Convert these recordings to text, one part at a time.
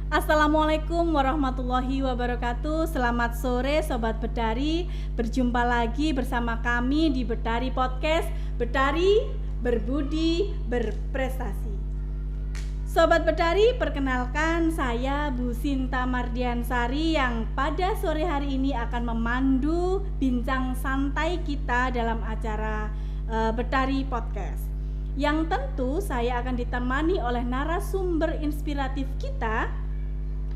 Assalamualaikum warahmatullahi wabarakatuh. Selamat sore Sobat Betari. Berjumpa lagi bersama kami di Betari Podcast, Betari Berbudi Berprestasi. Sobat Betari, perkenalkan saya Bu Sinta Mardiansari yang pada sore hari ini akan memandu bincang santai kita dalam acara Betari Podcast. Yang tentu saya akan ditemani oleh narasumber inspiratif kita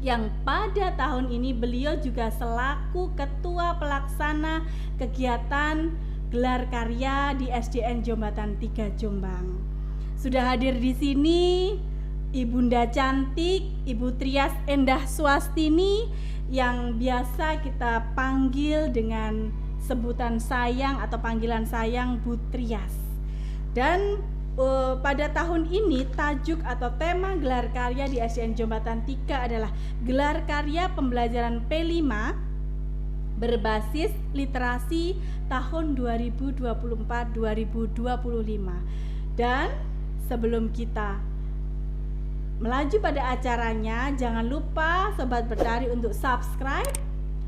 yang pada tahun ini beliau juga selaku ketua pelaksana kegiatan gelar karya di SDN Jombatan 3 Jombang. Sudah hadir di sini Ibunda cantik, Ibu Trias Endah Swastini yang biasa kita panggil dengan sebutan sayang atau panggilan sayang Bu Trias. Dan pada tahun ini tajuk atau tema gelar karya di SDN Jombatan 3 adalah gelar karya pembelajaran P5 berbasis literasi tahun 2024-2025. Dan sebelum kita melaju pada acaranya, jangan lupa Sobat Betari untuk subscribe,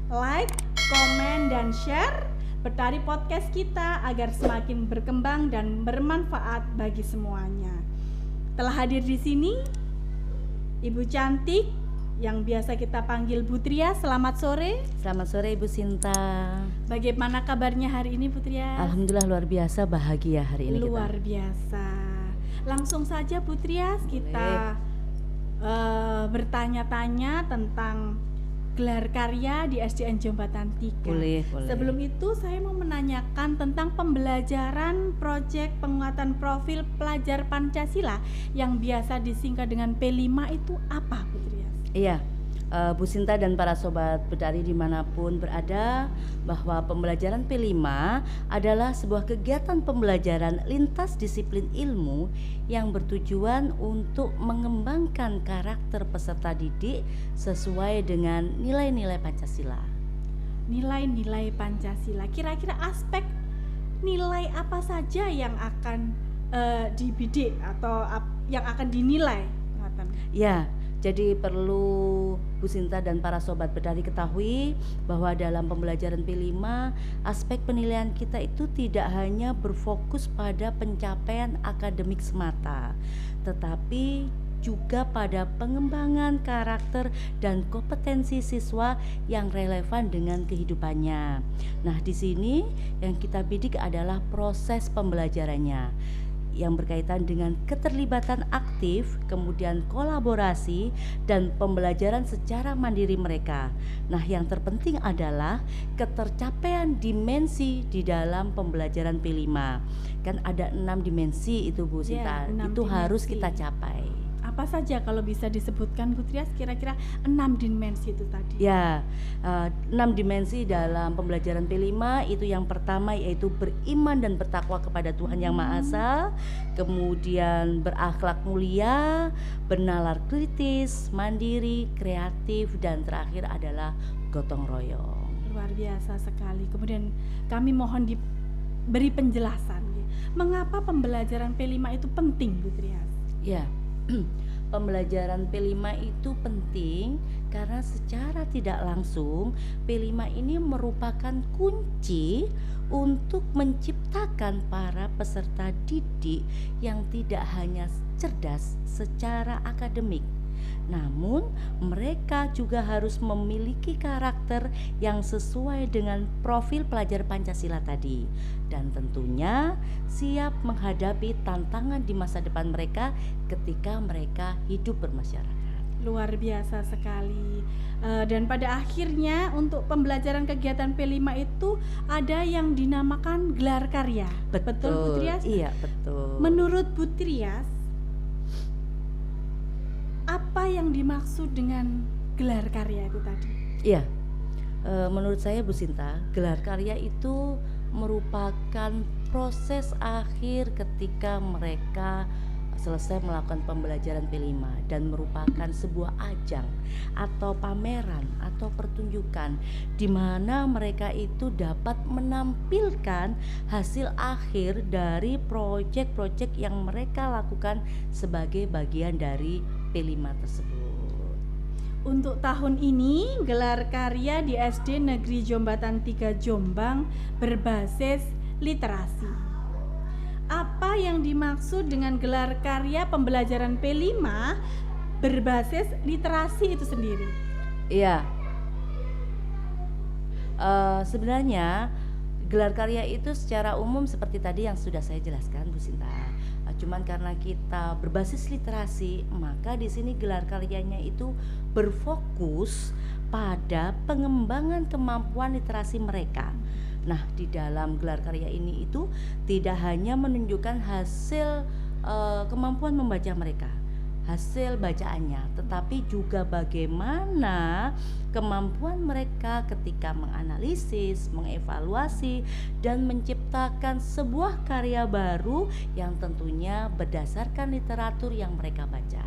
like, komen, dan share Betari Podcast kita agar semakin berkembang dan bermanfaat bagi semuanya. Telah hadir di sini Ibu cantik yang biasa kita panggil Bu Trias. Selamat sore. Selamat sore Ibu Sinta. Bagaimana kabarnya hari ini Bu Trias? Alhamdulillah luar biasa, bahagia hari ini luar biasa. Langsung saja Bu Trias kita bertanya-tanya tentang gelar karya di SDN Jombatan 3. Boleh. Sebelum itu saya mau menanyakan tentang pembelajaran proyek penguatan profil pelajar Pancasila yang biasa disingkat dengan P5 itu apa, Bu Trias? Iya, Bu Sinta dan para Sobat Betari dimanapun berada, bahwa pembelajaran P5 adalah sebuah kegiatan pembelajaran lintas disiplin ilmu yang bertujuan untuk mengembangkan karakter peserta didik sesuai dengan nilai-nilai Pancasila. Nilai-nilai Pancasila, kira-kira aspek nilai apa saja yang akan dibidik atau yang akan dinilai? Ya, jadi perlu Bu Sinta dan para Sobat Betari ketahui bahwa dalam pembelajaran P5 aspek penilaian kita itu tidak hanya berfokus pada pencapaian akademik semata, tetapi juga pada pengembangan karakter dan kompetensi siswa yang relevan dengan kehidupannya. Nah, di sini yang kita bidik adalah proses pembelajarannya yang berkaitan dengan keterlibatan aktif, kemudian kolaborasi dan pembelajaran secara mandiri mereka. Nah, yang terpenting adalah ketercapaian dimensi di dalam pembelajaran P5. Kan ada 6 dimensi itu Bu Sinta, itu harus kita capai. Apa saja kalau bisa disebutkan Bu Trias, kira-kira 6 dimensi itu tadi? Ya, 6 dimensi dalam pembelajaran P5 itu yang pertama yaitu beriman dan bertakwa kepada Tuhan Yang Maha Esa, kemudian berakhlak mulia, bernalar kritis, mandiri, kreatif, dan terakhir adalah gotong royong. Luar biasa sekali. Kemudian kami mohon diberi penjelasan, mengapa pembelajaran P5 itu penting, Bu Trias? Ya. Pembelajaran P5 itu penting karena secara tidak langsung P5 ini merupakan kunci untuk menciptakan para peserta didik yang tidak hanya cerdas secara akademik, namun mereka juga harus memiliki karakter yang sesuai dengan profil pelajar Pancasila tadi, dan tentunya siap menghadapi tantangan di masa depan mereka ketika mereka hidup bermasyarakat. Luar biasa sekali. Dan pada akhirnya untuk pembelajaran kegiatan P5 itu ada yang dinamakan gelar karya. Betul Bu Trias? Iya, betul. Menurut Bu Trias, apa yang dimaksud dengan gelar karya itu tadi? Iya, menurut saya Bu Sinta, gelar karya itu merupakan proses akhir ketika mereka selesai melakukan pembelajaran P5 dan merupakan sebuah ajang atau pameran atau pertunjukan di mana mereka itu dapat menampilkan hasil akhir dari proyek-proyek yang mereka lakukan sebagai bagian dari P5 tersebut. Untuk tahun ini gelar karya di SD Negeri Jombatan 3 Jombang berbasis literasi. Apa yang dimaksud dengan gelar karya pembelajaran P5 berbasis literasi itu sendiri? Iya, sebenarnya gelar karya itu secara umum seperti tadi yang sudah saya jelaskan, Bu Sinta. Cuman karena kita berbasis literasi, maka di sini gelar karyanya itu berfokus pada pengembangan kemampuan literasi mereka. Nah, di dalam gelar karya ini itu tidak hanya menunjukkan hasil kemampuan membaca mereka, hasil bacaannya, tetapi juga bagaimana kemampuan mereka ketika menganalisis, mengevaluasi, dan menciptakan sebuah karya baru yang tentunya berdasarkan literatur yang mereka baca.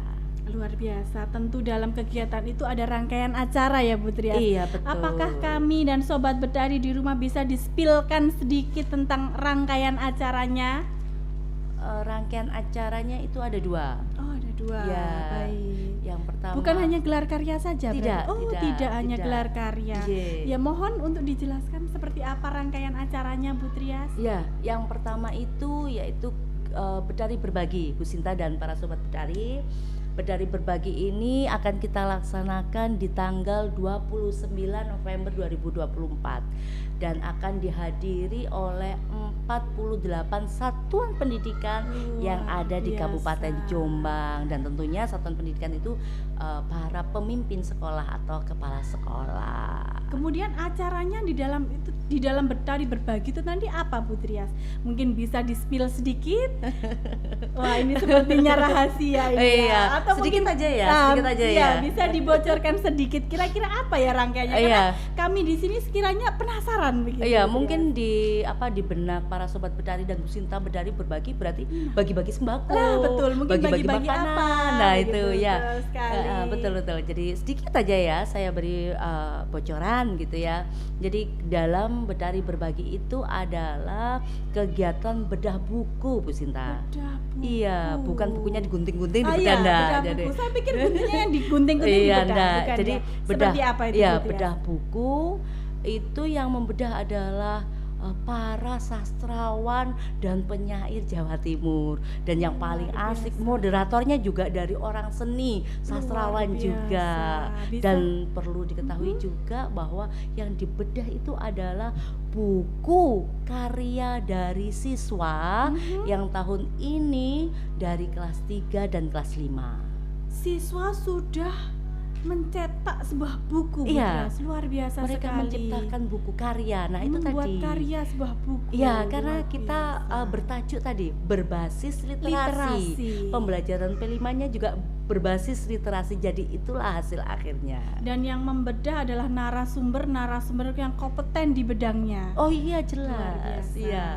Luar biasa, tentu dalam kegiatan itu ada rangkaian acara ya Bu Trias. Iya, betul. Apakah kami dan Sobat Betari di rumah bisa dispilkan sedikit tentang rangkaian acaranya? Rangkaian acaranya itu ada 2. Oh, ada 2. Ya, baik. Yang pertama, Bukan hanya gelar karya saja, Tidak, berarti? Oh, tidak hanya tidak. gelar karya. Iya. Ya, mohon untuk dijelaskan seperti apa rangkaian acaranya, Bu Trias. Ya, yang pertama itu yaitu Betari Berbagi, Bu Sinta dan para Sobat Betari. Betari Berbagi ini akan kita laksanakan di tanggal 29 November 2024 dan akan dihadiri oleh 48 satuan pendidikan yang ada di biasa. Kabupaten Jombang, dan tentunya satuan pendidikan itu para pemimpin sekolah atau kepala sekolah. Kemudian acaranya di dalam Betari Berbagi itu nanti apa, Bu Trias? Mungkin bisa di-spill sedikit? Wah, ini sepertinya rahasia ini. Iya, Atau sedikit mungkin, aja ya, sedikit aja iya, ya. bisa dibocorkan sedikit. Kira-kira apa ya rangkaiannya? Karena Iya. kami di sini sekiranya penasaran begitu. Iya, Bu mungkin di benak para Sobat Betari dan Bu Sinta Betari Berbagi berarti bagi-bagi sembako. Nah, betul. Mungkin bagi-bagi makanan. apa? Nah, begitu. itu ya. Betul sekali. Betul. Jadi sedikit aja ya saya beri bocoran gitu ya. Jadi dalam Betari Berbagi itu adalah kegiatan bedah buku, Bu Sinta. Bedah buku. Iya, bukan bukunya digunting-gunting di Ah, bedah, iya, enggak. bedah Jadi buku. Saya pikir guntingnya yang digunting-gunting di iya, bedah, enggak. bukan Jadi ya? bedah. Seperti apa itu, Iya, Bu Trias? bedah buku itu yang membedah adalah para sastrawan dan penyair Jawa Timur, dan yang paling Luar asik biasa. moderatornya juga dari orang seni, sastrawan Luar juga. biasa. Bisa- Dan perlu diketahui juga bahwa yang dibedah itu adalah buku karya dari siswa yang tahun ini dari kelas 3 dan kelas 5. Siswa sudah mencetak sebuah buku, Bu Iya. Trias. Luar biasa Mereka sekali. menciptakan buku karya. Nah, itu membuat tadi. karya sebuah buku. Iya, karena Luar kita biasa. bertajuk tadi berbasis literasi. Literasi. Pembelajaran P5-nya juga berbasis literasi. Jadi itulah hasil akhirnya. Dan yang membedah adalah narasumber yang kompeten di bidangnya. Oh iya, Luar jelas. biasa. Iya.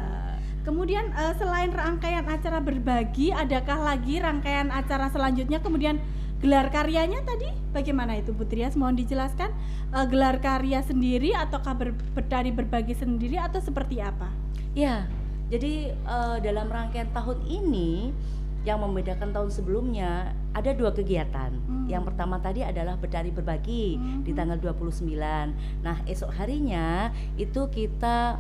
Kemudian selain rangkaian acara berbagi, adakah lagi rangkaian acara selanjutnya? Kemudian gelar karyanya tadi bagaimana itu, Bu Trias? Mohon dijelaskan. Gelar karya sendiri ataukah Betari Berbagi sendiri atau seperti apa? Ya, jadi dalam rangkaian tahun ini yang membedakan tahun sebelumnya ada 2 kegiatan. Yang pertama tadi adalah Betari Berbagi di tanggal 29. Nah, esok harinya itu kita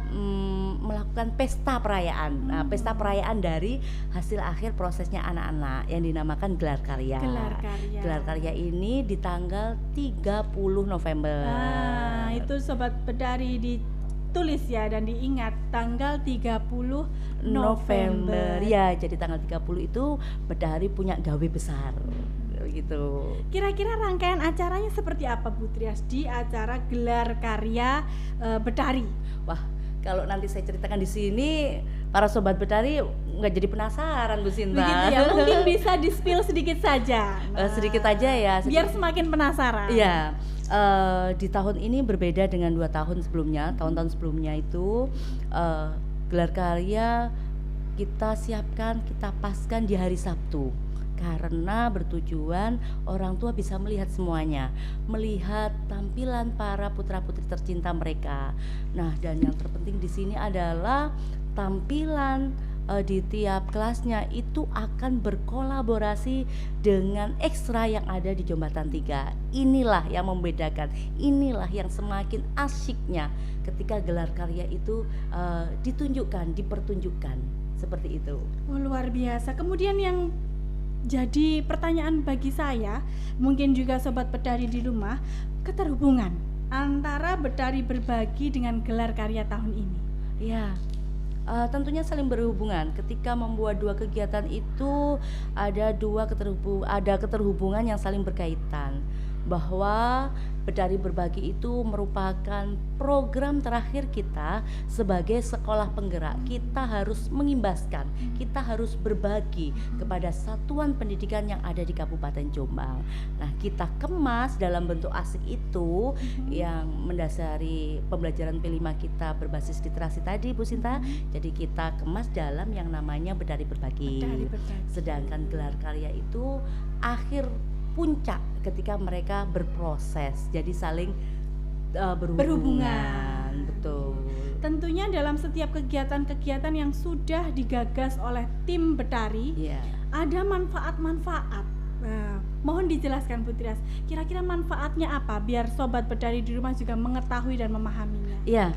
melakukan pesta perayaan. Nah, pesta perayaan dari hasil akhir prosesnya anak-anak yang dinamakan gelar karya. Gelar karya. Gelar karya ini di tanggal 30 November. Nah, itu Sobat Betari ditulis ya dan diingat tanggal 30 November. Ya, jadi tanggal 30 itu Betari punya gawe besar gitu. Kira-kira rangkaian acaranya seperti apa, Bu Trias, di acara gelar karya Betari? Wah, kalau nanti saya ceritakan di sini para Sobat Betari nggak jadi penasaran, Bu Sinta. Begitu ya, mungkin bisa di-spill sedikit saja. Sedikit aja ya. Biar semakin penasaran. Iya. Di tahun ini berbeda dengan 2 tahun sebelumnya. Tahun-tahun sebelumnya itu gelar karya kita siapkan, kita paskan di hari Sabtu, karena bertujuan orang tua bisa melihat semuanya, melihat tampilan para putra-putri tercinta mereka. Nah, dan yang terpenting di sini adalah tampilan di tiap kelasnya itu akan berkolaborasi dengan ekstra yang ada di Jombatan 3. Inilah yang membedakan, inilah yang semakin asyiknya ketika gelar karya itu ditunjukkan, dipertunjukkan seperti itu. Oh, luar biasa. Kemudian yang jadi pertanyaan bagi saya, mungkin juga sobat Bedari di rumah, keterhubungan antara Bedari Berbagi dengan gelar karya tahun ini. Ya, tentunya saling berhubungan. Ketika membuat dua kegiatan itu ada keterhubungan yang saling berkaitan. Bahwa Bedari Berbagi itu merupakan program terakhir kita sebagai sekolah penggerak. Kita harus mengimbaskan, kita harus berbagi kepada satuan pendidikan yang ada di Kabupaten Jombang. Nah, kita kemas dalam bentuk asik itu yang mendasari pembelajaran P5 kita berbasis literasi tadi, Bu Sinta. Jadi kita kemas dalam yang namanya Bedari Berbagi. Bedari Berbagi. Sedangkan gelar karya itu akhir puncak ketika mereka berproses, jadi saling berhubungan. Betul. Tentunya dalam setiap kegiatan-kegiatan yang sudah digagas oleh tim Bedari, ada manfaat-manfaat. Nah, mohon dijelaskan Bu Trias, kira-kira manfaatnya apa biar sobat Bedari di rumah juga mengetahui dan memahaminya. Iya,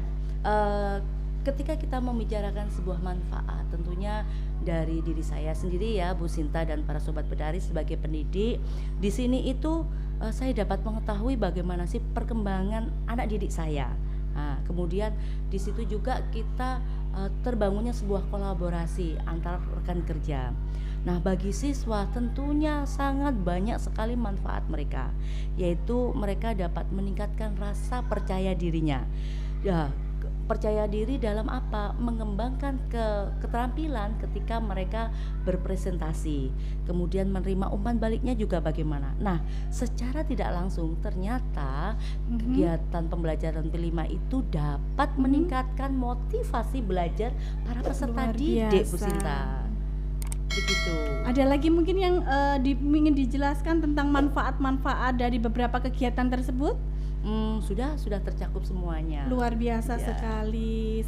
ketika kita membicarakan sebuah manfaat, tentunya dari diri saya sendiri ya, Bu Sinta dan para sobat Bedari sebagai pendidik di sini itu saya dapat mengetahui bagaimana sih perkembangan anak didik saya. Nah, kemudian di situ juga kita terbangunnya sebuah kolaborasi antar rekan kerja. Nah, bagi siswa tentunya sangat banyak sekali manfaat mereka, yaitu mereka dapat meningkatkan rasa percaya dirinya. Ya, percaya diri dalam apa? Mengembangkan keterampilan ketika mereka berpresentasi, kemudian menerima umpan baliknya juga bagaimana. Nah, secara tidak langsung ternyata kegiatan pembelajaran P5 itu dapat meningkatkan motivasi belajar para peserta didik, Bu Sinta. Begitu. Ada lagi mungkin yang ingin dijelaskan tentang manfaat-manfaat dari beberapa kegiatan tersebut? Sudah tercakup semuanya. Luar biasa sekali,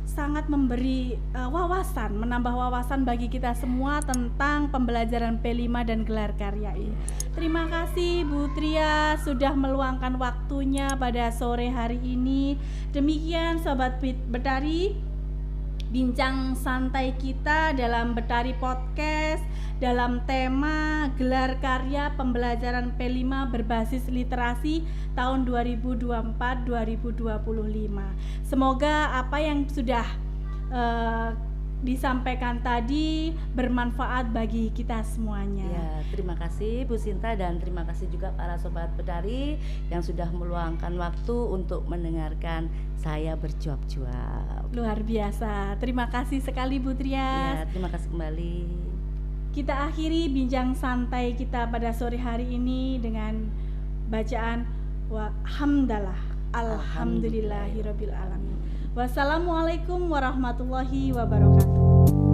sangat memberi wawasan, menambah wawasan bagi kita semua tentang pembelajaran P5 dan gelar karya ini. Terima kasih Bu Tria sudah meluangkan waktunya pada sore hari ini. Demikian sobat Bedari, bincang santai kita dalam Bedari Podcast dalam tema gelar karya pembelajaran P5 berbasis literasi tahun 2024-2025. Semoga apa yang sudah disampaikan tadi bermanfaat bagi kita semuanya. Ya, terima kasih Bu Sinta dan terima kasih juga para sobat Bedari yang sudah meluangkan waktu untuk mendengarkan saya berjuap-juap. Luar biasa. Terima kasih sekali Bu Trias. Ya, terima kasih kembali. Kita akhiri bincang santai kita pada sore hari ini dengan bacaan alhamdulillahirabbil alamin. Wassalamualaikum warahmatullahi wabarakatuh.